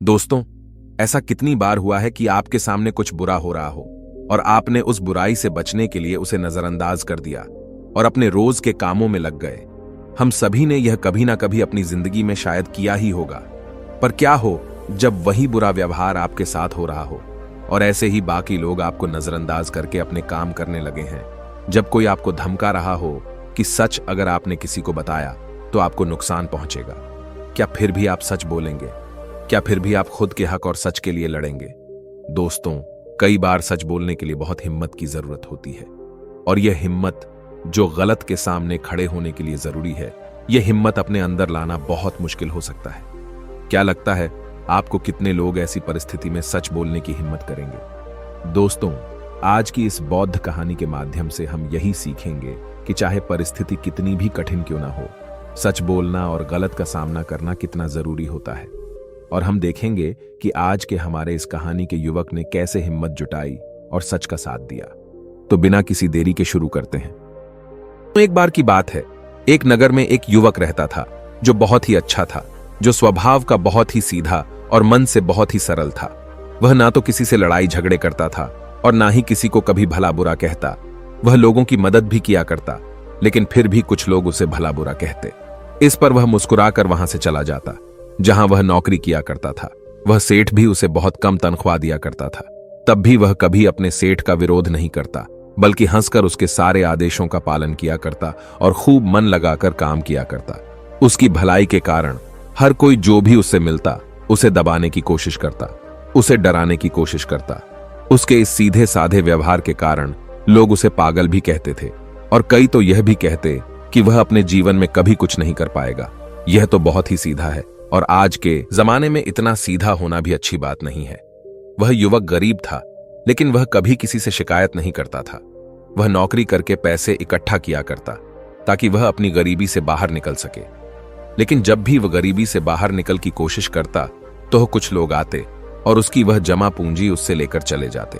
दोस्तों, ऐसा कितनी बार हुआ है कि आपके सामने कुछ बुरा हो रहा हो और आपने उस बुराई से बचने के लिए उसे नजरअंदाज कर दिया और अपने रोज के कामों में लग गए। हम सभी ने यह कभी ना कभी अपनी जिंदगी में शायद किया ही होगा। पर क्या हो जब वही बुरा व्यवहार आपके साथ हो रहा हो और ऐसे ही बाकी लोग आपको नजरअंदाज करके अपने काम करने लगे हैं। जब कोई आपको धमका रहा हो कि सच अगर आपने किसी को बताया तो आपको नुकसान पहुंचेगा, क्या फिर भी आप सच बोलेंगे? क्या फिर भी आप खुद के हक और सच के लिए लड़ेंगे? दोस्तों, कई बार सच बोलने के लिए बहुत हिम्मत की जरूरत होती है और यह हिम्मत जो गलत के सामने खड़े होने के लिए जरूरी है, यह हिम्मत अपने अंदर लाना बहुत मुश्किल हो सकता है। क्या लगता है आपको कितने लोग ऐसी परिस्थिति में सच बोलने की हिम्मत करेंगे? दोस्तों, आज की इस बौद्ध कहानी के माध्यम से हम यही सीखेंगे कि चाहे परिस्थिति कितनी भी कठिन क्यों ना हो, सच बोलना और गलत का सामना करना कितना जरूरी होता है। और हम देखेंगे कि आज के हमारे इस कहानी के युवक ने कैसे हिम्मत जुटाई और सच का साथ दिया। तो बिना किसी देरी के शुरू करते हैं। तो एक बार की बात है, एक नगर में एक युवक रहता था जो बहुत ही अच्छा था, जो स्वभाव का बहुत ही सीधा और मन से बहुत ही सरल था। वह ना तो किसी से लड़ाई झगड़े करता था और ना ही किसी को कभी भला बुरा कहता। वह लोगों की मदद भी किया करता, लेकिन फिर भी कुछ लोग उसे भला बुरा कहते। इस पर वह मुस्कुराकर वहां से चला जाता जहां वह नौकरी किया करता था। वह सेठ भी उसे बहुत कम तनख्वाह दिया करता था, तब भी वह कभी अपने सेठ का विरोध नहीं करता, बल्कि हंसकर उसके सारे आदेशों का पालन किया करता और खूब मन लगाकर काम किया करता। उसकी भलाई के कारण हर कोई जो भी उससे मिलता उसे दबाने की कोशिश करता, उसे डराने की कोशिश करता। उसके इस सीधे साधे व्यवहार के कारण लोग उसे पागल भी कहते थे और कई तो यह भी कहते कि वह अपने जीवन में कभी कुछ नहीं कर पाएगा। यह तो बहुत ही सीधा है और आज के जमाने में इतना सीधा होना भी अच्छी बात नहीं है। वह युवक गरीब था, लेकिन वह कभी किसी से शिकायत नहीं करता था। वह नौकरी करके पैसे इकट्ठा किया करता ताकि वह अपनी गरीबी से बाहर निकल सके। लेकिन जब भी वह गरीबी से बाहर निकल की कोशिश करता तो कुछ लोग आते और उसकी वह जमा पूंजी उससे लेकर चले जाते।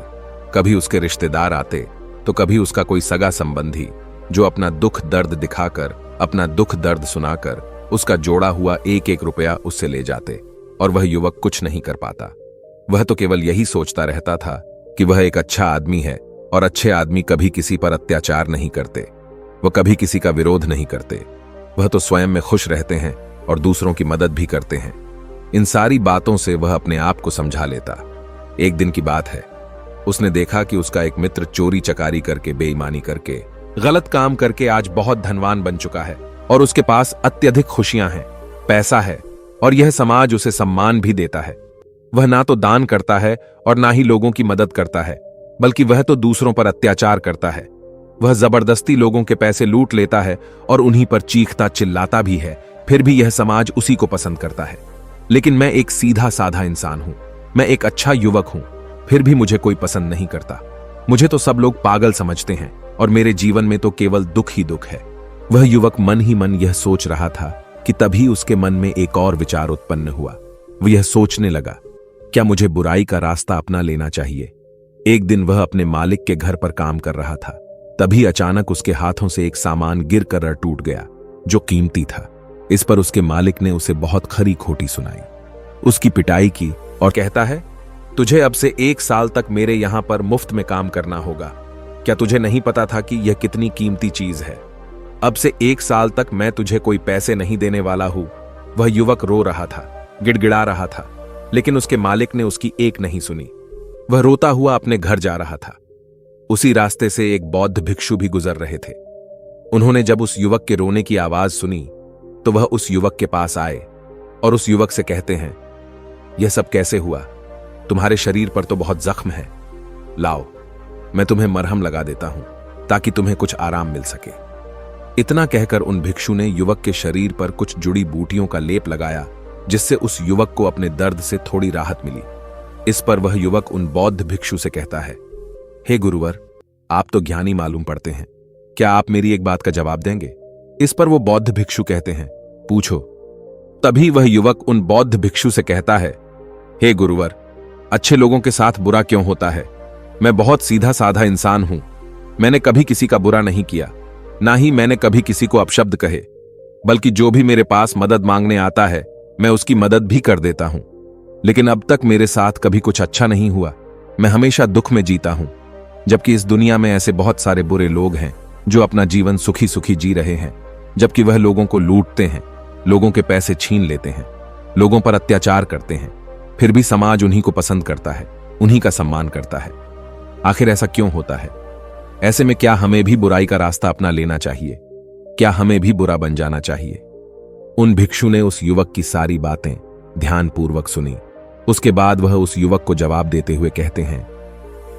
कभी उसके रिश्तेदार आते तो कभी उसका कोई सगा संबंधी, जो अपना दुख दर्द दिखाकर, अपना दुख दर्द सुनाकर उसका जोड़ा हुआ एक एक रुपया उससे ले जाते और वह युवक कुछ नहीं कर पाता। वह तो केवल यही सोचता रहता था कि वह एक अच्छा आदमी है और अच्छे आदमी कभी किसी पर अत्याचार नहीं करते, वह कभी किसी का विरोध नहीं करते, वह तो स्वयं में खुश रहते हैं और दूसरों की मदद भी करते हैं। इन सारी बातों से वह अपने आप को समझा लेता। एक दिन की बात है, उसने देखा कि उसका एक मित्र चोरी चकारी करके, बेईमानी करके, गलत काम करके आज बहुत धनवान बन चुका है और उसके पास अत्यधिक खुशियां हैं, पैसा है और यह समाज उसे सम्मान भी देता है। वह ना तो दान करता है और ना ही लोगों की मदद करता है, बल्कि वह तो दूसरों पर अत्याचार करता है। वह जबरदस्ती लोगों के पैसे लूट लेता है और उन्हीं पर चीखता चिल्लाता भी है। फिर भी यह समाज उसी को पसंद करता है। लेकिन मैं एक सीधा साधा इंसान हूं, मैं एक अच्छा युवक हूं, फिर भी मुझे कोई पसंद नहीं करता। मुझे तो सब लोग पागल समझते हैं और मेरे जीवन में तो केवल दुख ही दुख है। वह युवक मन ही मन यह सोच रहा था कि तभी उसके मन में एक और विचार उत्पन्न हुआ। वह यह सोचने लगा, क्या मुझे बुराई का रास्ता अपना लेना चाहिए? एक दिन वह अपने मालिक के घर पर काम कर रहा था, तभी अचानक उसके हाथों से एक सामान गिर कर टूट गया जो कीमती था। इस पर उसके मालिक ने उसे बहुत खरी खोटी सुनाई, उसकी पिटाई की और कहता है, तुझे अब से 1 साल तक मेरे यहां पर मुफ्त में काम करना होगा। क्या तुझे नहीं पता था कि यह कितनी कीमती चीज है? अब से 1 साल तक मैं तुझे कोई पैसे नहीं देने वाला हूं। वह युवक रो रहा था, गिड़गिड़ा रहा था, लेकिन उसके मालिक ने उसकी एक नहीं सुनी। वह रोता हुआ अपने घर जा रहा था। उसी रास्ते से एक बौद्ध भिक्षु भी गुजर रहे थे। उन्होंने जब उस युवक के रोने की आवाज सुनी तो वह उस युवक के पास आए और उस युवक से कहते हैं, यह सब कैसे हुआ? तुम्हारे शरीर पर तो बहुत जख्म है, लाओ मैं तुम्हें मरहम लगा देता हूं ताकि तुम्हें कुछ आराम मिल सके। इतना कहकर उन भिक्षु ने युवक के शरीर पर कुछ जुड़ी बूटियों का लेप लगाया, जिससे उस युवक को अपने दर्द से थोड़ी राहत मिली। इस पर वह युवक उन बौद्ध भिक्षु से कहता है, हे गुरुवर, आप तो ज्ञानी मालूम पड़ते हैं, क्या आप मेरी एक बात का जवाब देंगे? इस पर वो बौद्ध भिक्षु कहते हैं, पूछो। तभी वह युवक उन बौद्ध भिक्षु से कहता है, हे गुरुवर, अच्छे लोगों के साथ बुरा क्यों होता है? मैं बहुत सीधा साधा इंसान हूं, मैंने कभी किसी का बुरा नहीं किया, ना ही मैंने कभी किसी को अपशब्द कहे, बल्कि जो भी मेरे पास मदद मांगने आता है मैं उसकी मदद भी कर देता हूं। लेकिन अब तक मेरे साथ कभी कुछ अच्छा नहीं हुआ। मैं हमेशा दुख में जीता हूं, जबकि इस दुनिया में ऐसे बहुत सारे बुरे लोग हैं जो अपना जीवन सुखी सुखी जी रहे हैं, जबकि वह लोगों को लूटते हैं, लोगों के पैसे छीन लेते हैं, लोगों पर अत्याचार करते हैं। फिर भी समाज उन्हीं को पसंद करता है, उन्हीं का सम्मान करता है। आखिर ऐसा क्यों होता है? ऐसे में क्या हमें भी बुराई का रास्ता अपना लेना चाहिए? क्या हमें भी बुरा बन जाना चाहिए? उन भिक्षु ने उस युवक की सारी बातें ध्यानपूर्वक सुनी। उसके बाद वह उस युवक को जवाब देते हुए कहते हैं,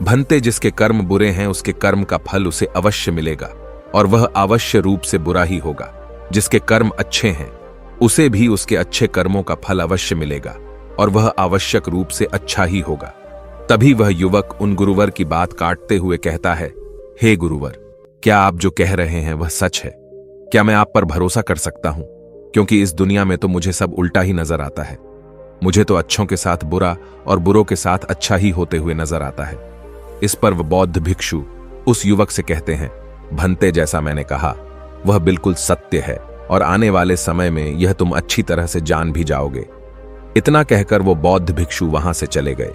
भंते, जिसके कर्म बुरे हैं उसके कर्म का फल उसे अवश्य मिलेगा, और वह अवश्य रूप से बुरा ही होगा। जिसके कर्म अच्छे हैं उसे भी उसके अच्छे कर्मों का फल अवश्य मिलेगा, और वह आवश्यक रूप से अच्छा ही होगा। तभी वह युवक उन गुरुवर की बात काटते हुए कहता है, हे गुरुवर, क्या आप जो कह रहे हैं वह सच है? क्या मैं आप पर भरोसा कर सकता हूं? क्योंकि इस दुनिया में तो मुझे सब उल्टा ही नजर आता है। मुझे तो अच्छों के साथ बुरा और बुरों के साथ अच्छा ही होते हुए नजर आता है। इस पर वह बौद्ध भिक्षु उस युवक से कहते हैं, भंते, जैसा मैंने कहा वह बिल्कुल सत्य है, और आने वाले समय में यह तुम अच्छी तरह से जान भी जाओगे। इतना कहकर वो बौद्ध भिक्षु वहां से चले गए।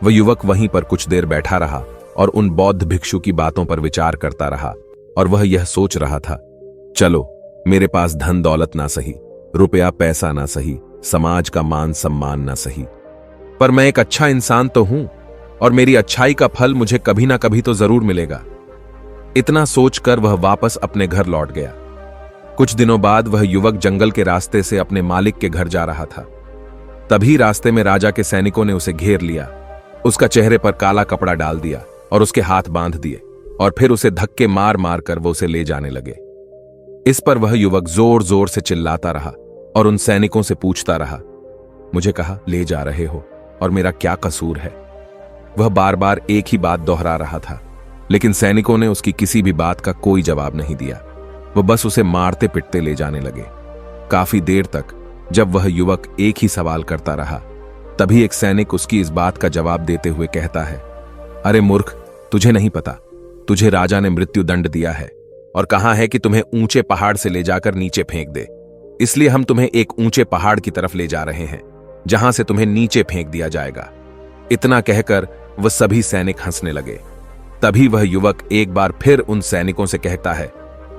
वह युवक वहीं पर कुछ देर बैठा रहा और उन बौद्ध भिक्षु की बातों पर विचार करता रहा, और वह यह सोच रहा था, चलो, मेरे पास धन दौलत ना सही, रुपया पैसा ना सही, समाज का मान सम्मान ना सही, पर मैं एक अच्छा इंसान तो हूं, और मेरी अच्छाई का फल मुझे कभी ना कभी तो जरूर मिलेगा। इतना सोचकर वह वापस अपने घर लौट गया। कुछ दिनों बाद वह युवक जंगल के रास्ते से अपने मालिक के घर जा रहा था। तभी रास्ते में राजा के सैनिकों ने उसे घेर लिया, उसका चेहरे पर काला कपड़ा डाल दिया और उसके हाथ बांध दिए, और फिर उसे धक्के मार मार कर वो उसे ले जाने लगे। इस पर वह युवक जोर जोर से चिल्लाता रहा और उन सैनिकों से पूछता रहा, मुझे कहा ले जा रहे हो, और मेरा क्या कसूर है? वह बार बार एक ही बात दोहरा रहा था, लेकिन सैनिकों ने उसकी किसी भी बात का कोई जवाब नहीं दिया। वह बस उसे मारते पिटते ले जाने लगे। काफी देर तक जब वह युवक एक ही सवाल करता रहा, तभी एक सैनिक उसकी इस बात का जवाब देते हुए कहता है, अरे मूर्ख, तुझे नहीं पता, तुझे राजा ने मृत्यु दंड दिया है और कहा है कि तुम्हें ऊंचे पहाड़ से ले जाकर नीचे फेंक दे। इसलिए हम तुम्हें एक ऊंचे पहाड़ की तरफ ले जा रहे हैं, जहां से तुम्हें नीचे फेंक दिया जाएगा। इतना कहकर वह सभी सैनिक हंसने लगे। तभी वह युवक एक बार फिर उन सैनिकों से कहता है,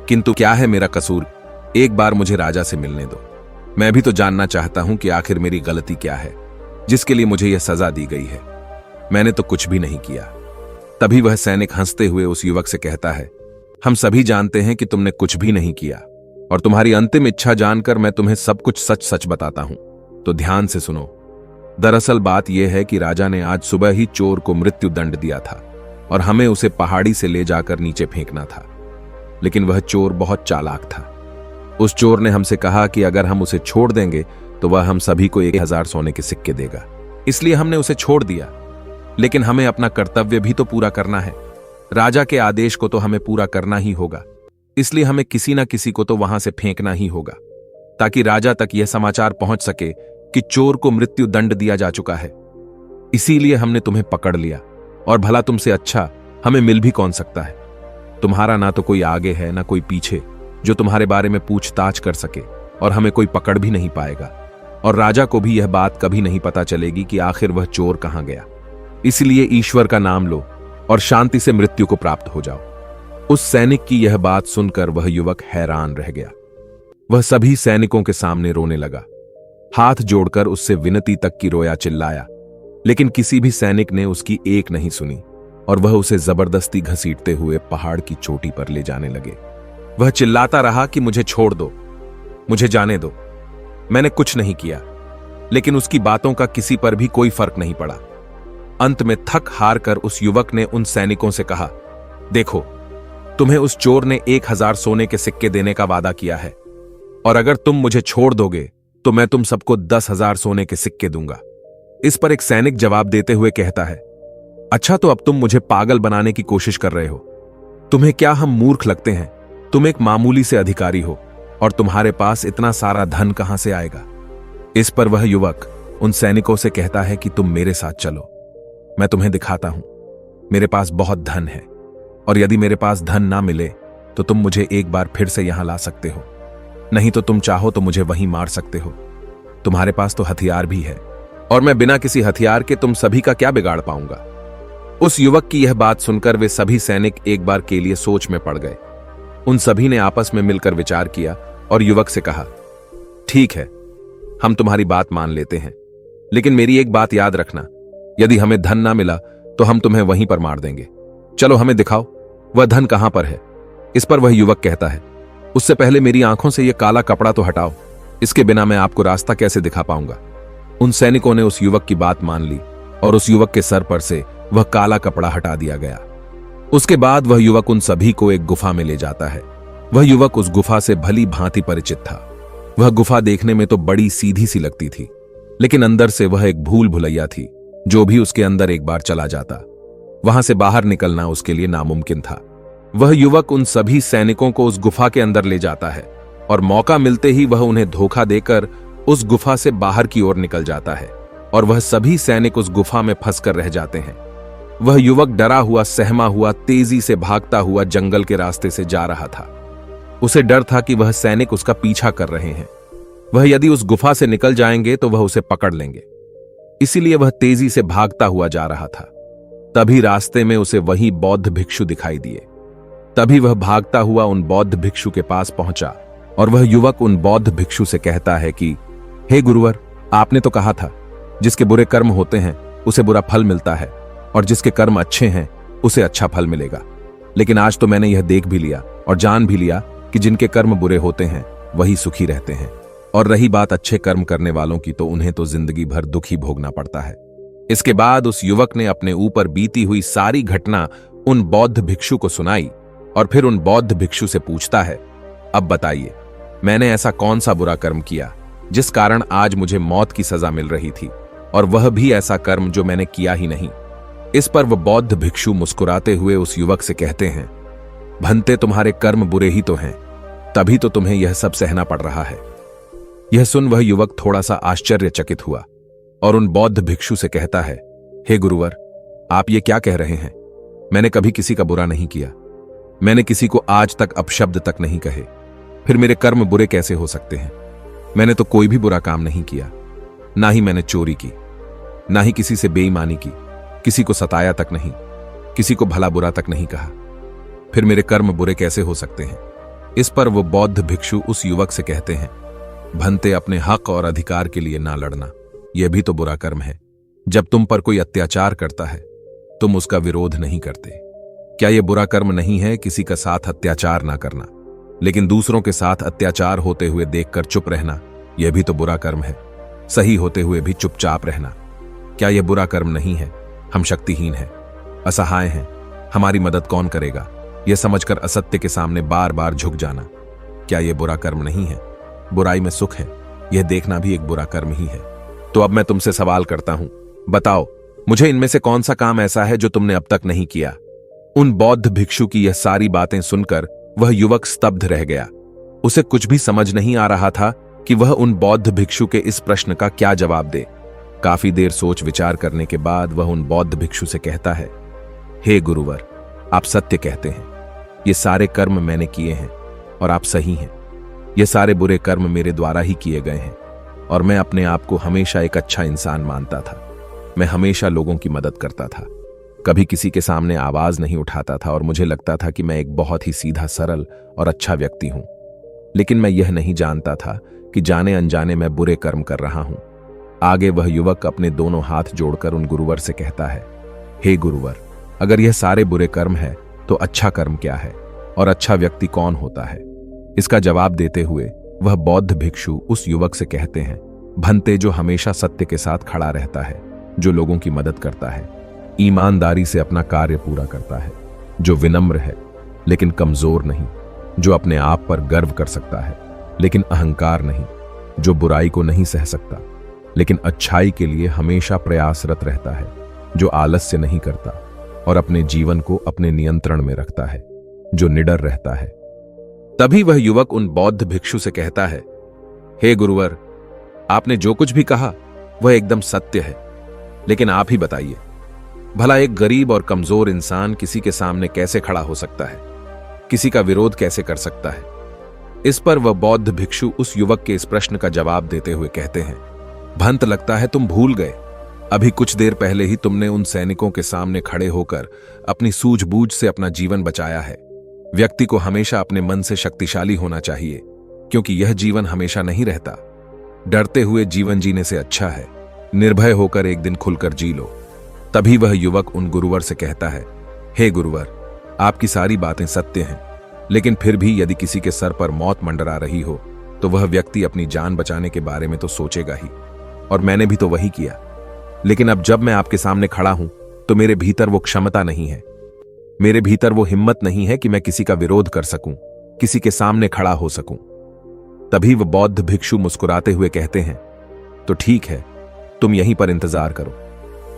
किंतु क्या है मेरा कसूर? एक बार मुझे राजा से मिलने दो। मैं भी तो जानना चाहता हूं कि आखिर मेरी गलती क्या है, जिसके लिए मुझे यह सजा दी गई है। मैंने तो कुछ भी नहीं किया। तभी वह सैनिक हंसते हुए उस युवक से कहता है, हम सभी जानते हैं कि तुमने कुछ भी नहीं किया, और तुम्हारी अंतिम इच्छा जानकर मैं तुम्हें सब कुछ सच सच बताता हूं, तो ध्यान से सुनो। दरअसल बात यह है कि राजा ने आज सुबह ही चोर को मृत्यु दंड दिया था, और हमें उसे पहाड़ी से ले जाकर नीचे फेंकना था। लेकिन वह चोर बहुत चालाक था। उस चोर ने हमसे कहा कि अगर हम उसे छोड़ देंगे तो वह हम सभी को 1000 सोने के सिक्के देगा। इसलिए हमने उसे छोड़ दिया। लेकिन हमें अपना कर्तव्य भी तो पूरा करना है। राजा के आदेश को तो हमें पूरा करना ही होगा। इसलिए हमें किसी ना किसी को तो वहां से फेंकना ही होगा, ताकि राजा तक यह समाचार पहुंच सके कि चोर को मृत्यु दंड दिया जा चुका है। इसीलिए हमने तुम्हें पकड़ लिया, और भला तुमसे अच्छा हमें मिल भी कौन सकता है? तुम्हारा ना तो कोई आगे है ना कोई पीछे जो तुम्हारे बारे में पूछताछ कर सके, और हमें कोई पकड़ भी नहीं पाएगा, और राजा को भी यह बात कभी नहीं पता चलेगी कि आखिर वह चोर कहां गया। इसलिए ईश्वर का नाम लो और शांति से मृत्यु को प्राप्त हो जाओ। उस सैनिक की यह बात सुनकर वह युवक हैरान रह गया। वह सभी सैनिकों के सामने रोने लगा, हाथ जोड़कर उससे विनती तक की रोया, चिल्लाया, लेकिन किसी भी सैनिक ने उसकी एक नहीं सुनी, और वह उसे जबरदस्ती घसीटते हुए पहाड़ की चोटी पर ले जाने लगे। वह चिल्लाता रहा कि मुझे छोड़ दो, मुझे जाने दो, मैंने कुछ नहीं किया। लेकिन उसकी बातों का किसी पर भी कोई फर्क नहीं पड़ा। अंत में थक हार कर उस युवक ने उन सैनिकों से कहा, देखो, तुम्हें उस चोर ने 1000 सोने के सिक्के देने का वादा किया है, और अगर तुम मुझे छोड़ दोगे तो मैं तुम सबको 10,000 सोने के सिक्के दूंगा। इस पर एक सैनिक जवाब देते हुए कहता है, अच्छा, तो अब तुम मुझे पागल बनाने की कोशिश कर रहे हो। तुम्हें क्या हम मूर्ख लगते हैं? तुम एक मामूली से अधिकारी हो, और तुम्हारे पास इतना सारा धन कहां से आएगा? इस पर वह युवक उन सैनिकों से कहता है कि तुम मेरे साथ चलो, मैं तुम्हें दिखाता हूं। मेरे पास बहुत धन है, और यदि मेरे पास धन ना मिले तो तुम मुझे एक बार फिर से यहां ला सकते हो, नहीं तो तुम चाहो तो मुझे वहीं मार सकते हो। तुम्हारे पास तो हथियार भी है, और मैं बिना किसी हथियार के तुम सभी का क्या बिगाड़ पाऊंगा। उस युवक की यह बात सुनकर वे सभी सैनिक एक बार के लिए सोच में पड़ गए। उन सभी ने आपस में मिलकर विचार किया और युवक से कहा, ठीक है, हम तुम्हारी बात मान लेते हैं, लेकिन मेरी एक बात याद रखना, यदि हमें धन ना मिला तो हम तुम्हें वहीं पर मार देंगे। चलो हमें दिखाओ वह धन कहां पर है। इस पर वह युवक कहता है, उससे पहले मेरी आंखों से यह काला कपड़ा तो हटाओ, इसके बिना मैं आपको रास्ता कैसे दिखा पाऊंगा। उन सैनिकों ने उस युवक की बात मान ली और उस युवक के सर पर से वह काला कपड़ा हटा दिया गया। उसके बाद वह युवक उन सभी को एक गुफा में ले जाता है। वह युवक उस गुफा से भली भांति परिचित था। वह गुफा देखने में तो बड़ी सीधी सी लगती थी, लेकिन अंदर से वह एक भूल भुलैया थी। जो भी उसके अंदर एक बार चला जाता, वहां से बाहर निकलना उसके लिए नामुमकिन था। वह युवक उन सभी सैनिकों को उस गुफा के अंदर ले जाता है और मौका मिलते ही वह उन्हें धोखा देकर उस गुफा से बाहर की ओर निकल जाता है और वह सभी सैनिक उस गुफा में फंसकर रह जाते हैं। वह युवक डरा हुआ सहमा हुआ तेजी से भागता हुआ जंगल के रास्ते से जा रहा था। उसे डर था कि वह सैनिक उसका पीछा कर रहे हैं। वह यदि उस गुफा से निकल जाएंगे तो वह उसे पकड़ लेंगे, इसीलिए वह तेजी से भागता हुआ जा रहा था। तभी रास्ते में उसे वही बौद्ध भिक्षु दिखाई दिए। तभी वह भागता हुआ उन बौद्ध भिक्षु के पास पहुंचा और वह युवक उन बौद्ध भिक्षु से कहता है कि हे गुरुवर, आपने तो कहा था जिसके बुरे कर्म होते हैं उसे बुरा फल मिलता है और जिसके कर्म अच्छे हैं उसे अच्छा फल मिलेगा। लेकिन आज तो मैंने यह देख भी लिया और जान भी लिया कि जिनके कर्म बुरे होते हैं वही सुखी रहते हैं, और रही बात अच्छे कर्म करने वालों की तो उन्हें तो जिंदगी भर दुख ही भोगना पड़ता है। इसके बाद उस युवक ने अपने ऊपर बीती हुई सारी घटना उन बौद्ध भिक्षु को सुनाई और फिर उन बौद्ध भिक्षु से पूछता है, अब बताइए, मैंने ऐसा कौन सा बुरा कर्म किया जिस कारण आज मुझे मौत की सजा मिल रही थी, और वह भी ऐसा कर्म जो मैंने किया ही नहीं। इस पर वह बौद्ध भिक्षु मुस्कुराते हुए उस युवक से कहते हैं, भंते, तुम्हारे कर्म बुरे ही तो हैं, तभी तो तुम्हें यह सब सहना पड़ रहा है। यह सुन वह युवक थोड़ा सा आश्चर्यचकित हुआ और उन बौद्ध भिक्षु से कहता है, हे गुरुवर, आप ये क्या कह रहे हैं? मैंने कभी किसी का बुरा नहीं किया। मैंने किसी को आज तक अपशब्द तक नहीं कहे, फिर मेरे कर्म बुरे कैसे हो सकते हैं? मैंने तो कोई भी बुरा काम नहीं किया, ना ही मैंने चोरी की, ना ही किसी से बेईमानी की, किसी को सताया तक नहीं, किसी को भला बुरा तक नहीं कहा, फिर मेरे कर्म बुरे कैसे हो सकते हैं? इस पर वो बौद्ध भिक्षु उस युवक से कहते हैं, भंते, अपने हक और अधिकार के लिए ना लड़ना, यह भी तो बुरा कर्म है। जब तुम पर कोई अत्याचार करता है तुम उसका विरोध नहीं करते। क्या यह बुरा कर्म नहीं है किसी का साथ अत्याचार ना करना? लेकिन दूसरों के साथ अत्याचार होते हुए देखकर चुप रहना, यह भी तो बुरा कर्म है। सही होते हुए भी चुपचाप रहना, क्या यह बुरा कर्म नहीं है? हम शक्तिहीन हैं, असहाय हैं, हमारी मदद कौन करेगा, यह समझकर असत्य के सामने बार बार झुक जाना, क्या यह बुरा कर्म नहीं है? बुराई में सुख है, यह देखना भी एक बुरा कर्म ही है। तो अब मैं तुमसे सवाल करता हूं, बताओ मुझे इनमें से कौन सा काम ऐसा है जो तुमने अब तक नहीं किया? उन बौद्ध भिक्षु की यह सारी बातें सुनकर वह युवक स्तब्ध रह गया। उसे कुछ भी समझ नहीं आ रहा था कि वह उन बौद्ध भिक्षु के इस प्रश्न का क्या जवाब दे। काफी देर सोच विचार करने के बाद वह उन बौद्ध भिक्षु से कहता है, हे गुरुवर, आप सत्य कहते हैं, ये सारे कर्म मैंने किए हैं और आप सही हैं। ये सारे बुरे कर्म मेरे द्वारा ही किए गए हैं और मैं अपने आप को हमेशा एक अच्छा इंसान मानता था। मैं हमेशा लोगों की मदद करता था, कभी किसी के सामने आवाज नहीं उठाता था और मुझे लगता था कि मैं एक बहुत ही सीधा, सरल और अच्छा व्यक्ति हूं। लेकिन मैं यह नहीं जानता था कि जाने अनजाने मैं बुरे कर्म कर रहा हूं। आगे वह युवक अपने दोनों हाथ जोड़कर उन गुरुवर से कहता है, हे गुरुवर, अगर यह सारे बुरे कर्म है तो अच्छा कर्म क्या है और अच्छा व्यक्ति कौन होता है? इसका जवाब देते हुए वह बौद्ध भिक्षु उस युवक से कहते हैं, भंते, जो हमेशा सत्य के साथ खड़ा रहता है, जो लोगों की मदद करता है, ईमानदारी से अपना कार्य पूरा करता है, जो विनम्र है लेकिन कमजोर नहीं, जो अपने आप पर गर्व कर सकता है लेकिन अहंकार नहीं, जो बुराई को नहीं सह सकता लेकिन अच्छाई के लिए हमेशा प्रयासरत रहता है, जो आलस्य नहीं करता और अपने जीवन को अपने नियंत्रण में रखता है, जो निडर रहता है। तभी वह युवक उन बौद्ध भिक्षु से कहता है, हे गुरुवर, आपने जो कुछ भी कहा वह एकदम सत्य है, लेकिन आप ही बताइए, भला एक गरीब और कमजोर इंसान किसी के सामने कैसे खड़ा हो सकता है, किसी का विरोध कैसे कर सकता है? इस पर वह बौद्ध भिक्षु उस युवक के इस प्रश्न का जवाब देते हुए कहते हैं, भंत लगता है तुम भूल गए। अभी कुछ देर पहले ही तुमने उन सैनिकों के सामने खड़े होकर अपनी सूझबूझ से अपना जीवन बचाया है। व्यक्ति को हमेशा अपने मन से शक्तिशाली होना चाहिए, क्योंकि यह जीवन हमेशा नहीं रहता। डरते हुए जीवन जीने से अच्छा है निर्भय होकर एक दिन खुलकर जी लो। तभी वह युवक उन गुरुवर से कहता है, हे गुरुवर, आपकी सारी बातें सत्य हैं, लेकिन फिर भी यदि किसी के सर पर मौत मंडरा रही हो तो वह व्यक्ति अपनी जान बचाने के बारे में तो सोचेगा ही, और मैंने भी तो वही किया। लेकिन अब जब मैं आपके सामने खड़ा हूं तो मेरे भीतर वो क्षमता नहीं है, मेरे भीतर वो हिम्मत नहीं है कि मैं किसी का विरोध कर सकूं, किसी के सामने खड़ा हो सकूं। तभी वह बौद्ध भिक्षु मुस्कुराते हुए कहते हैं, तो ठीक है, तुम यहीं पर इंतजार करो।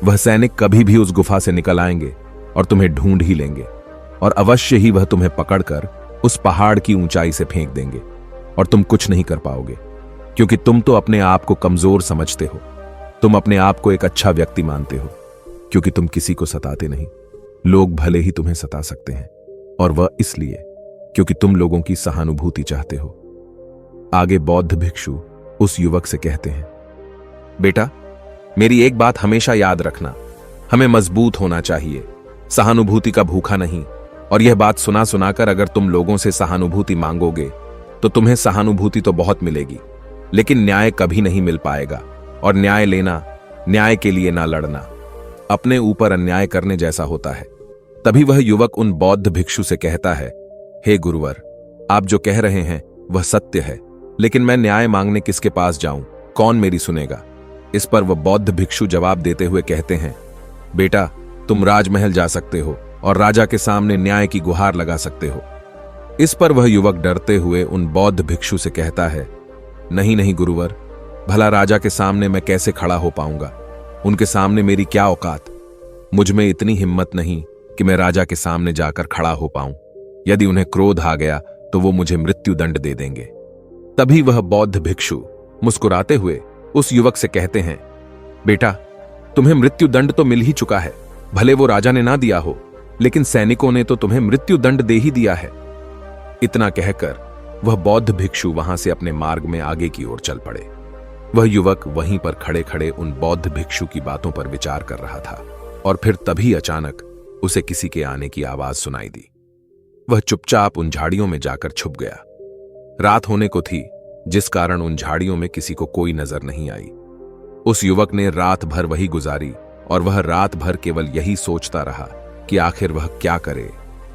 वह सैनिक कभी भी उस गुफा से निकल आएंगे और तुम्हें ढूंढ ही लेंगे, और अवश्य ही वह तुम्हें पकड़कर उस पहाड़ की ऊंचाई से फेंक देंगे और तुम कुछ नहीं कर पाओगे, क्योंकि तुम तो अपने आप को कमजोर समझते हो। तुम अपने आप को एक अच्छा व्यक्ति मानते हो, क्योंकि तुम किसी को सताते नहीं। लोग भले ही तुम्हें सता सकते हैं, और वह इसलिए क्योंकि तुम लोगों की सहानुभूति चाहते हो। आगे बौद्ध भिक्षु उस युवक से कहते हैं, बेटा, मेरी एक बात हमेशा याद रखना, हमें मजबूत होना चाहिए, सहानुभूति का भूखा नहीं। और यह बात सुना सुनाकर अगर तुम लोगों से सहानुभूति मांगोगे तो तुम्हें सहानुभूति तो बहुत मिलेगी, लेकिन न्याय कभी नहीं मिल पाएगा। और न्याय लेना, न्याय के लिए ना लड़ना, अपने ऊपर अन्याय करने जैसा होता है। तभी वह युवक उन बौद्ध भिक्षु से कहता है, हे गुरुवर, आप जो कह रहे हैं वह सत्य है, लेकिन मैं न्याय मांगने किसके पास जाऊं, कौन मेरी सुनेगा। इस पर वह बौद्ध भिक्षु जवाब देते हुए कहते हैं, बेटा, तुम राजमहल जा सकते हो और राजा के सामने न्याय की गुहार लगा सकते हो। इस पर वह युवक डरते हुए उन बौद्ध भिक्षु से कहता है, नहीं नहीं गुरुवर, भला राजा के सामने मैं कैसे खड़ा हो पाऊंगा, उनके सामने मेरी क्या औकात। मुझ में इतनी हिम्मत नहीं कि मैं राजा के सामने जाकर खड़ा हो पाऊं। यदि उन्हें क्रोध आ गया तो वो मुझे मृत्यु दंड दे देंगे। तभी वह बौद्ध भिक्षु मुस्कुराते हुए उस युवक से कहते हैं, बेटा, तुम्हें मृत्यु दंड तो मिल ही चुका है। भले वो राजा ने ना दिया हो, लेकिन सैनिकों ने तो तुम्हें मृत्यु दंड दे ही दिया है। इतना कहकर वह बौद्ध भिक्षु वहां से अपने मार्ग में आगे की ओर चल पड़े। वह युवक वहीं पर खड़े खड़े उन बौद्ध भिक्षु की बातों पर विचार कर रहा था, और फिर तभी अचानक उसे किसी के आने की आवाज सुनाई दी। वह चुपचाप उन झाड़ियों में जाकर छुप गया। रात होने को थी, जिस कारण उन झाड़ियों में किसी को कोई नजर नहीं आई। उस युवक ने रात भर वही गुजारी, और वह रात भर केवल यही सोचता रहा कि आखिर वह क्या करे।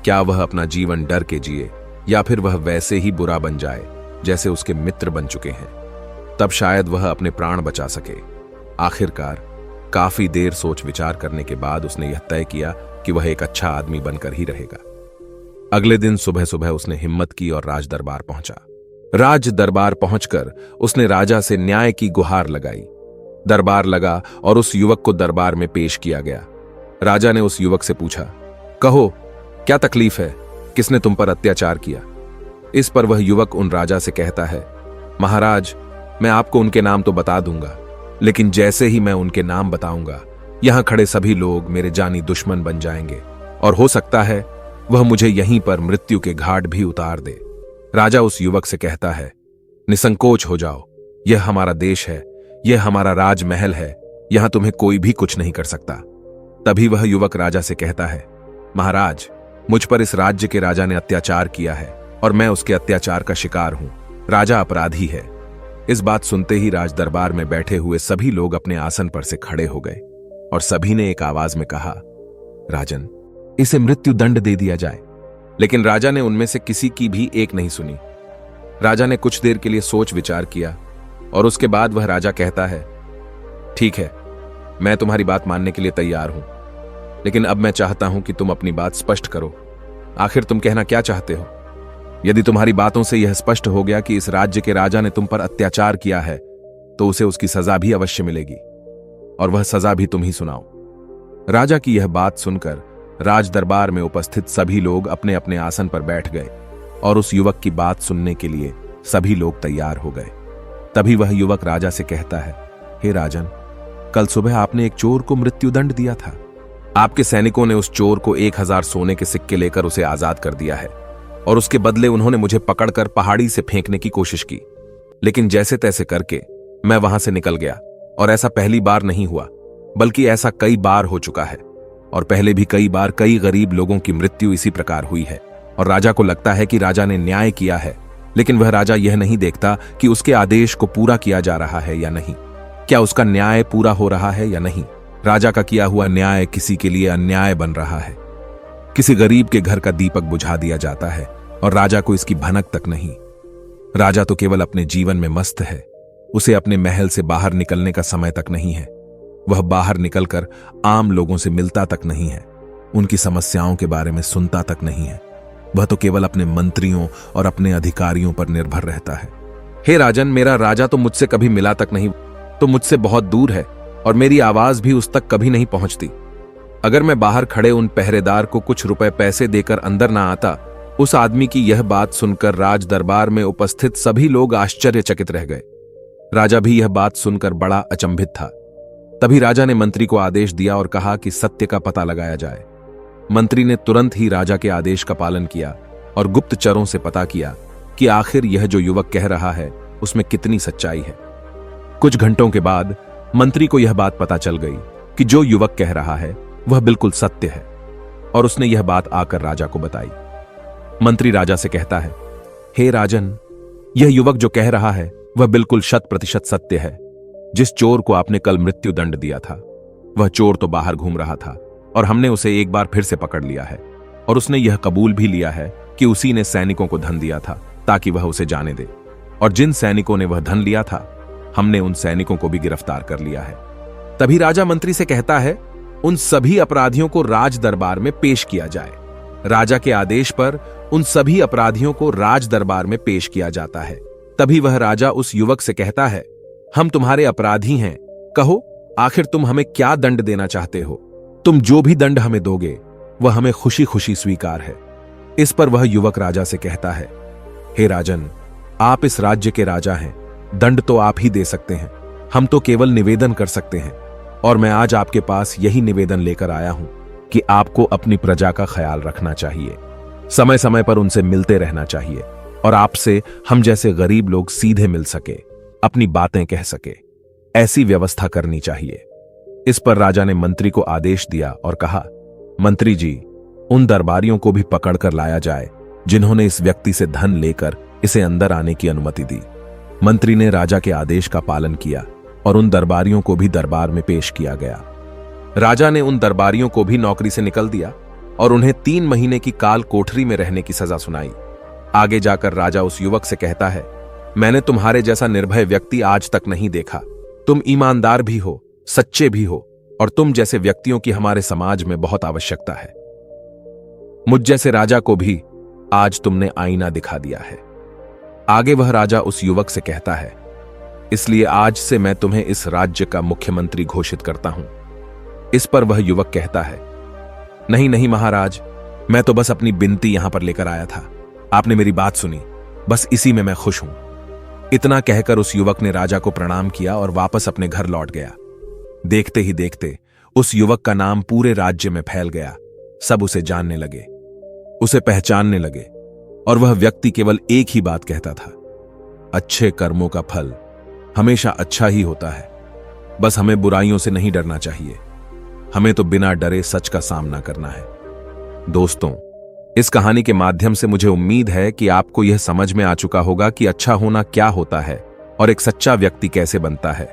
क्या वह अपना जीवन डर के जिए, या फिर वह वैसे ही बुरा बन जाए जैसे उसके मित्र बन चुके हैं, तब शायद वह अपने प्राण बचा सके। आखिरकार काफी देर सोच विचार करने के बाद उसने यह तय किया कि वह एक अच्छा आदमी बनकर ही रहेगा। अगले दिन सुबह सुबह उसने हिम्मत की और राज दरबार पहुंचा। राज दरबार पहुंचकर उसने राजा से न्याय की गुहार लगाई। दरबार लगा और उस युवक को दरबार में पेश किया गया। राजा ने उस युवक से पूछा, कहो, क्या तकलीफ है, किसने तुम पर अत्याचार किया। इस पर वह युवक उन राजा से कहता है, महाराज, मैं आपको उनके नाम तो बता दूंगा, लेकिन जैसे ही मैं उनके नाम बताऊंगा, यहां खड़े सभी लोग मेरे जानी दुश्मन बन जाएंगे, और हो सकता है वह मुझे यहीं पर मृत्यु के घाट भी उतार दे। राजा उस युवक से कहता है, निसंकोच हो जाओ, यह हमारा देश है, यह हमारा राजमहल है, यहां तुम्हें कोई भी कुछ नहीं कर सकता। तभी वह युवक राजा से कहता है, महाराज, मुझ पर इस राज्य के राजा ने अत्याचार किया है और मैं उसके अत्याचार का शिकार हूं। राजा अपराधी है। इस बात सुनते ही राज दरबार में बैठे हुए सभी लोग अपने आसन पर से खड़े हो गए और सभी ने एक आवाज में कहा, राजन, इसे मृत्यु दंड दे दिया जाए। लेकिन राजा ने उनमें से किसी की भी एक नहीं सुनी। राजा ने कुछ देर के लिए सोच विचार किया और उसके बाद वह राजा कहता है, ठीक है, मैं तुम्हारी बात मानने के लिए तैयार हूं, लेकिन अब मैं चाहता हूं कि तुम अपनी बात स्पष्ट करो। आखिर तुम कहना क्या चाहते हो? यदि तुम्हारी बातों से यह स्पष्ट हो गया कि इस राज्य के राजा ने तुम पर अत्याचार किया है, तो उसे उसकी सजा भी अवश्य मिलेगी, और वह सजा भी तुम ही सुनाओ। राजा की यह बात सुनकर राज दरबार में उपस्थित सभी लोग अपने अपने आसन पर बैठ गए और उस युवक की बात सुनने के लिए सभी लोग तैयार हो गए। तभी वह युवक राजा से कहता है, हे राजन, कल सुबह आपने एक चोर को मृत्युदंड दिया था। आपके सैनिकों ने उस चोर को 1000 सोने के सिक्के लेकर उसे आजाद कर दिया है, और उसके बदले उन्होंने मुझे पकड़कर पहाड़ी से फेंकने की कोशिश की, लेकिन जैसे तैसे करके मैं वहां से निकल गया और ऐसा पहली बार नहीं हुआ, बल्कि ऐसा कई बार हो चुका है। और पहले भी कई बार कई गरीब लोगों की मृत्यु इसी प्रकार हुई है। और राजा को लगता है कि राजा ने न्याय किया है, लेकिन वह राजा यह नहीं देखता कि उसके आदेश को पूरा किया जा रहा है या नहीं, क्या उसका न्याय पूरा हो रहा है या नहीं। राजा का किया हुआ न्याय किसी के लिए अन्याय बन रहा है। किसी गरीब के घर का दीपक बुझा दिया जाता है और राजा को इसकी भनक तक नहीं। राजा तो केवल अपने जीवन में मस्त है, उसे अपने महल से बाहर निकलने का समय तक नहीं है। वह बाहर निकलकर आम लोगों से मिलता तक नहीं है, उनकी समस्याओं के बारे में सुनता तक नहीं है। वह तो केवल अपने मंत्रियों और अपने अधिकारियों पर निर्भर रहता है। हे राजन, मेरा राजा तो मुझसे कभी मिला तक नहीं, तो मुझसे बहुत दूर है और मेरी आवाज भी उस तक कभी नहीं पहुंचती। अगर मैं बाहर खड़े उन पहरेदार को कुछ रुपए पैसे देकर अंदर ना आता, उस आदमी की यह बात सुनकर राज दरबार में उपस्थित सभी लोग आश्चर्यचकित रह गए। राजा भी यह बात सुनकर बड़ा अचंभित था। तभी राजा ने मंत्री को आदेश दिया और कहा कि सत्य का पता लगाया जाए। मंत्री ने तुरंत ही राजा के आदेश का पालन किया और गुप्तचरों से पता किया कि आखिर यह जो युवक कह रहा है उसमें कितनी सच्चाई है। कुछ घंटों के बाद मंत्री को यह बात पता चल गई कि जो युवक कह रहा है वह बिल्कुल सत्य है, और उसने यह बात आकर राजा को बताई। मंत्री राजा से कहता है, हे राजन, यह युवक जो कह रहा है वह बिल्कुल 100% सत्य है। जिस चोर को आपने कल मृत्यु दंड दिया था, वह चोर तो बाहर घूम रहा था और हमने उसे एक बार फिर से पकड़ लिया है, और उसने यह कबूल भी लिया है कि उसी ने सैनिकों को धन दिया था ताकि वह उसे जाने दे, और जिन सैनिकों ने वह धन लिया था हमने उन सैनिकों को भी गिरफ्तार कर लिया है। तभी राजा मंत्री से कहता है, उन सभी अपराधियों को राज दरबार में पेश किया जाए। राजा के आदेश पर उन सभी अपराधियों को राज दरबार में पेश किया जाता है। तभी वह राजा उस युवक से कहता है, हम तुम्हारे अपराधी हैं, कहो आखिर तुम हमें क्या दंड देना चाहते हो। तुम जो भी दंड हमें दोगे वह हमें खुशी खुशी स्वीकार है। इस पर वह युवक राजा से कहता है, हे राजन, आप इस राज्य के राजा हैं, दंड तो आप ही दे सकते हैं, हम तो केवल निवेदन कर सकते हैं। और मैं आज आपके पास यही निवेदन लेकर आया हूं कि आपको अपनी प्रजा का ख्याल रखना चाहिए, समय समय पर उनसे मिलते रहना चाहिए, और आपसे हम जैसे गरीब लोग सीधे मिल सके, अपनी बातें कह सके, ऐसी व्यवस्था करनी चाहिए। इस पर राजा ने मंत्री को आदेश दिया और कहा, मंत्री जी, उन दरबारियों को भी पकड़कर लाया जाए जिन्होंने इस व्यक्ति से धन लेकर इसे अंदर आने की अनुमति दी। मंत्री ने राजा के आदेश का पालन किया और उन दरबारियों को भी दरबार में पेश किया गया। राजा ने उन दरबारियों को भी नौकरी से निकल दिया और उन्हें 3 महीने की काल कोठरी में रहने की सजा सुनाई। आगे जाकर राजा उस युवक से कहता है, मैंने तुम्हारे जैसा निर्भय व्यक्ति आज तक नहीं देखा। तुम ईमानदार भी हो, सच्चे भी हो, और तुम जैसे व्यक्तियों की हमारे समाज में बहुत आवश्यकता है। मुझ जैसे राजा को भी आज तुमने आईना दिखा दिया है। आगे वह राजा उस युवक से कहता है, इसलिए आज से मैं तुम्हें इस राज्य का मुख्यमंत्री घोषित करता हूं। इस पर वह युवक कहता है, नहीं नहीं महाराज, मैं तो बस अपनी बिनती यहां पर लेकर आया था, आपने मेरी बात सुनी, बस इसी में मैं खुश हूं। इतना कहकर उस युवक ने राजा को प्रणाम किया और वापस अपने घर लौट गया। देखते ही देखते उस युवक का नाम पूरे राज्य में फैल गया। सब उसे जानने लगे, उसे पहचानने लगे, और वह व्यक्ति केवल एक ही बात कहता था, अच्छे कर्मों का फल हमेशा अच्छा ही होता है। बस हमें बुराइयों से नहीं डरना चाहिए, हमें तो बिना डरे सच का सामना करना है। दोस्तों, इस कहानी के माध्यम से मुझे उम्मीद है कि आपको यह समझ में आ चुका होगा कि अच्छा होना क्या होता है और एक सच्चा व्यक्ति कैसे बनता है।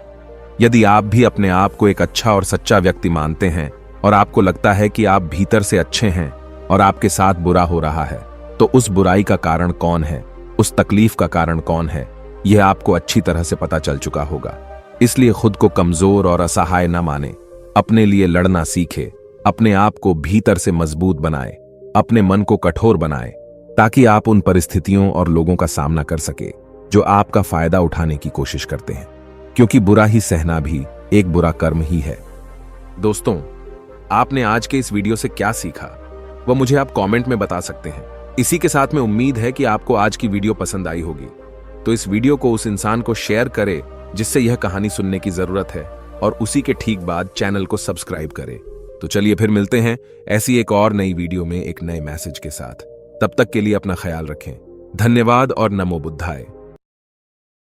यदि आप भी अपने आप को एक अच्छा और सच्चा व्यक्ति मानते हैं और आपको लगता है कि आप भीतर से अच्छे हैं और आपके साथ बुरा हो रहा है, तो उस बुराई का कारण कौन है, उस तकलीफ का कारण कौन है, यह आपको अच्छी तरह से पता चल चुका होगा। इसलिए खुद को कमजोर और असहाय न माने, अपने लिए लड़ना सीखे, अपने आप को भीतर से मजबूत बनाए, अपने मन को कठोर बनाए, ताकि आप उन परिस्थितियों और लोगों का सामना कर सके जो आपका फायदा उठाने की कोशिश करते हैं, क्योंकि बुरा ही सहना भी एक बुरा कर्म ही है। दोस्तों, आपने आज के इस वीडियो से क्या सीखा वह मुझे आप कमेंट में बता सकते हैं। इसी के साथ में उम्मीद है कि आपको आज की वीडियो पसंद आई होगी, तो इस वीडियो को उस इंसान को शेयर करें जिससे यह कहानी सुनने की जरूरत है, और उसी के ठीक बाद चैनल को सब्सक्राइब करें। तो चलिए फिर मिलते हैं ऐसी एक और नई वीडियो में एक नए मैसेज के साथ। तब तक के लिए अपना ख्याल रखें। धन्यवाद और नमो बुद्धाय।